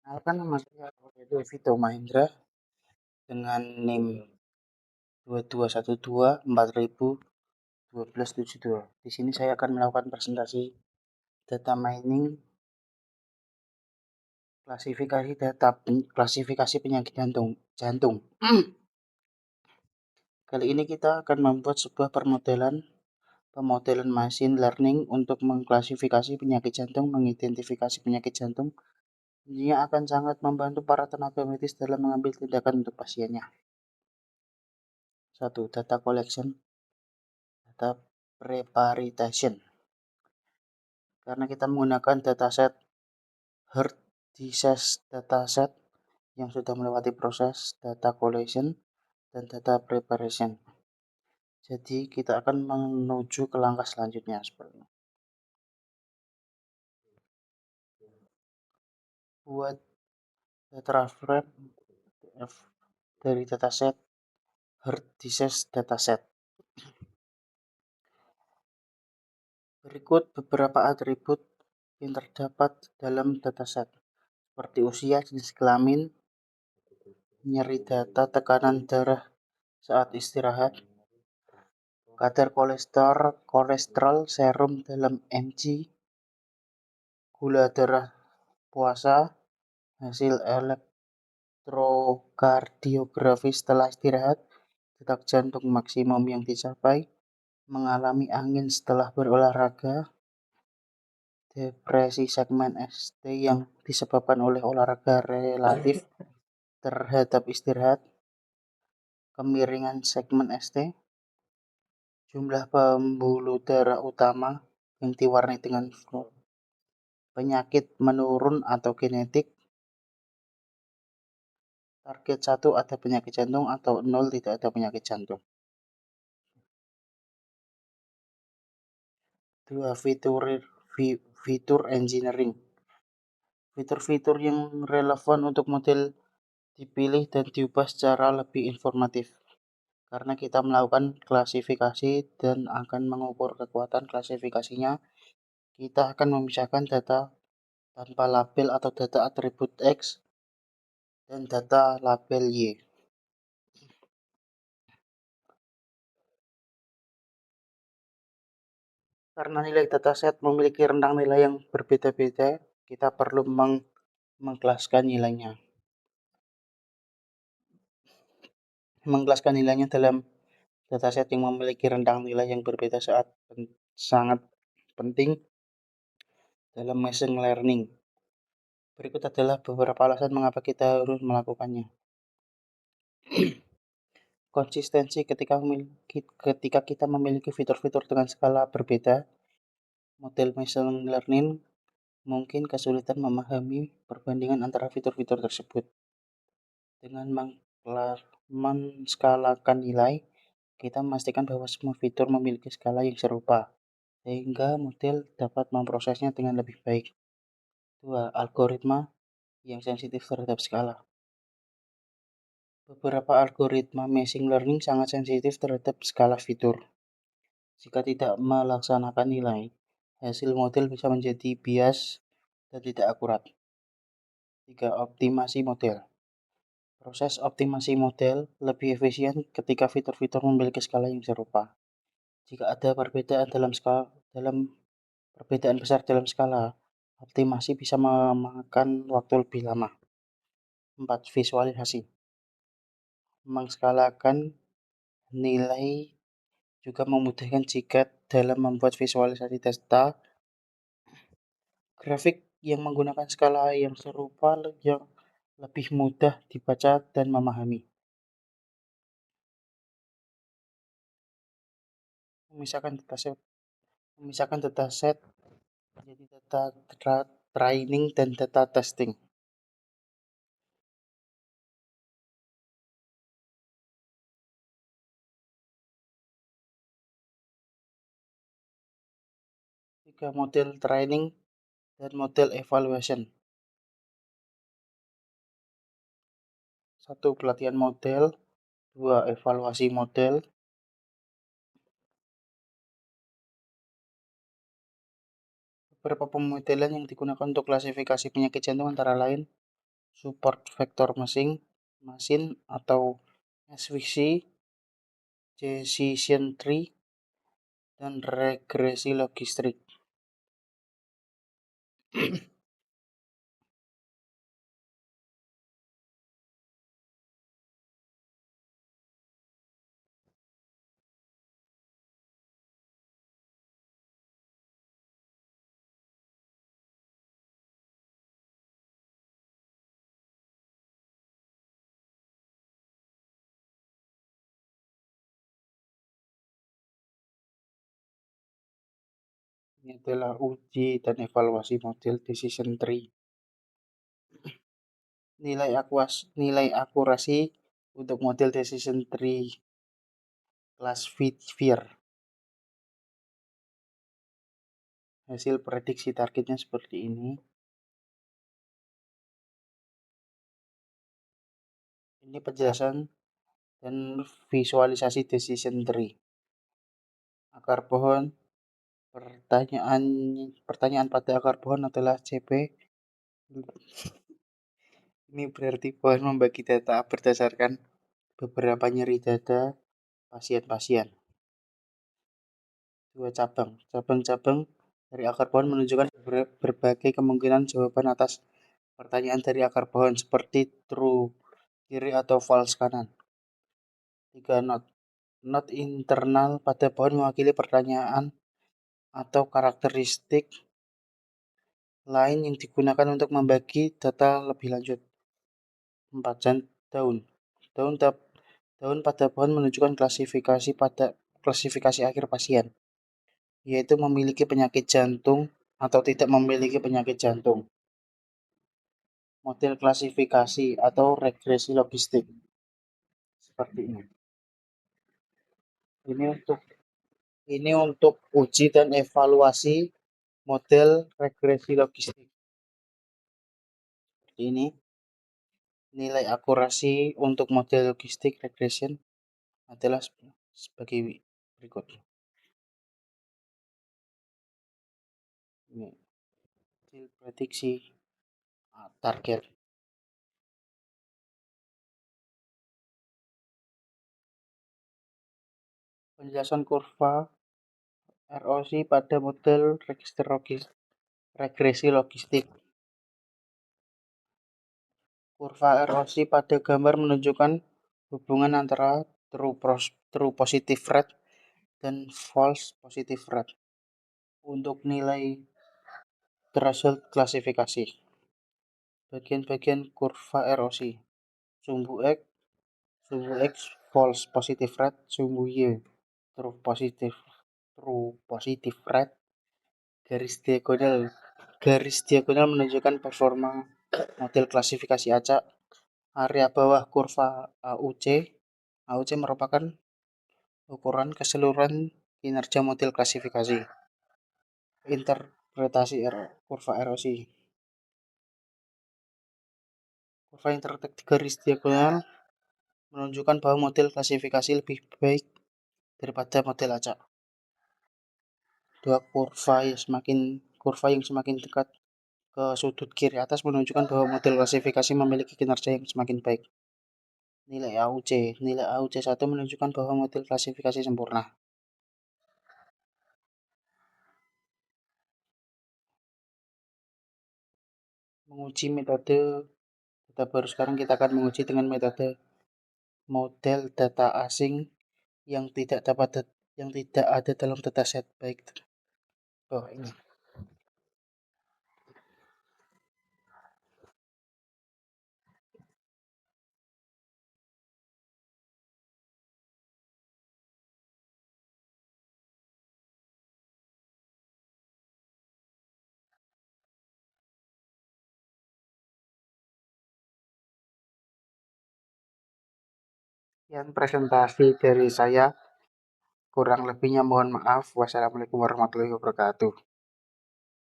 Kenalkan nama saya Vito Mahendra dengan NIM 221240001272. Di sini saya akan melakukan presentasi data mining, klasifikasi penyakit jantung. Kali ini kita akan membuat sebuah pemodelan machine learning untuk mengklasifikasi penyakit jantung, mengidentifikasi penyakit jantung. Ini akan sangat membantu para tenaga medis dalam mengambil tindakan untuk pasiennya. 1. Data collection, data preparation. Karena kita menggunakan dataset Heart Disease Dataset yang sudah melewati proses data collection dan data preparation. Jadi kita akan menuju ke langkah selanjutnya seperti ini. Buat data frame dari dataset Heart Disease Dataset. Berikut beberapa atribut yang terdapat dalam dataset, seperti usia, jenis kelamin, nyeri data, tekanan darah saat istirahat, kadar kolesterol serum dalam mg, gula darah puasa, hasil elektrokardiografi setelah istirahat, detak jantung maksimum yang dicapai, mengalami angin setelah berolahraga, depresi segmen ST yang disebabkan oleh olahraga relatif terhadap istirahat, kemiringan segmen ST, jumlah pembuluh darah utama yang diwarnai dengan penyakit menurun atau genetik, target 1 ada penyakit jantung atau 0 tidak ada penyakit jantung. 2. Fitur engineering. Fitur-fitur yang relevan untuk model dipilih dan diubah secara lebih informatif. Karena kita melakukan klasifikasi dan akan mengukur kekuatan klasifikasinya, kita akan memisahkan data tanpa label atau data atribut X dan data label Y. Karena nilai dataset memiliki rentang nilai yang berbeda-beda, kita perlu mengkelaskan nilainya. Mengkelaskan nilainya dalam dataset yang memiliki rentang nilai yang berbeda sangat penting dalam machine learning. Berikut adalah beberapa alasan mengapa kita harus melakukannya. Konsistensi ketika kita memiliki fitur-fitur dengan skala berbeda, model machine learning mungkin kesulitan memahami perbandingan antara fitur-fitur tersebut. Dengan menskalakan nilai, kita memastikan bahwa semua fitur memiliki skala yang serupa, sehingga model dapat memprosesnya dengan lebih baik. 2. Algoritma yang sensitif terhadap skala. Beberapa algoritma machine learning sangat sensitif terhadap skala fitur. Jika tidak melaksanakan nilai, hasil model bisa menjadi bias dan tidak akurat. 3. Optimasi model. Proses optimasi model lebih efisien ketika fitur-fitur memiliki skala yang serupa. Jika ada perbedaan besar dalam skala, optimasi bisa memakan waktu lebih lama. 4. Visualisasi. Mengskalakan nilai juga memudahkan jika dalam membuat visualisasi data grafik yang menggunakan skala yang serupa yang lebih mudah dibaca dan memahami. Memisahkan dataset menjadi data training dan data testing. 3. Model training dan model evaluation. 1. Pelatihan model. 2. Evaluasi model. Beberapa pemodelan yang digunakan untuk klasifikasi penyakit jantung antara lain support vektor mesin atau SVC, decision tree, dan regresi logistik. Ini adalah uji dan evaluasi model decision tree. Nilai akurasi untuk model decision tree kelas FIR. Hasil prediksi targetnya seperti ini. Ini penjelasan dan visualisasi decision tree. Akar pohon, pertanyaan pada akar pohon adalah CP. Ini berarti pohon membagi data berdasarkan beberapa nyeri dada pasien-pasien. Dua cabang. Cabang-cabang dari akar pohon menunjukkan berbagai kemungkinan jawaban atas pertanyaan dari akar pohon seperti true kiri atau false kanan. 3 not. Not internal pada pohon mewakili pertanyaan atau karakteristik lain yang digunakan untuk membagi data lebih lanjut. 4 daun. Daun pada pohon menunjukkan klasifikasi akhir pasien, yaitu memiliki penyakit jantung atau tidak memiliki penyakit jantung. Model klasifikasi atau regresi logistik seperti ini. Ini untuk uji dan evaluasi model regresi logistik. Seperti ini. Nilai akurasi untuk model logistik regression adalah sebagai berikut. Ini hasil prediksi target. Penjelasan kurva ROC pada model regresi logistik. Kurva ROC pada gambar menunjukkan hubungan antara true positive rate dan false positive rate untuk nilai threshold klasifikasi. Bagian-bagian kurva ROC. Sumbu X false positive rate, sumbu Y true positive rate. Garis diagonal menunjukkan performa model klasifikasi acak. Area bawah kurva AUC. AUC merupakan ukuran keseluruhan kinerja model klasifikasi. Interpretasi kurva ROC. Kurva intertek garis diagonal menunjukkan bahwa model klasifikasi lebih baik daripada model acak. Dua kurva yang semakin dekat ke sudut kiri atas menunjukkan bahwa model klasifikasi memiliki kinerja yang semakin baik. Nilai AUC 1 menunjukkan bahwa model klasifikasi sempurna. Menguji metode data baru. Sekarang kita akan menguji dengan metode model data asing yang tidak ada dalam dataset baik. Ini. Yang presentasi dari saya, kurang lebihnya mohon maaf. Wassalamualaikum warahmatullahi wabarakatuh.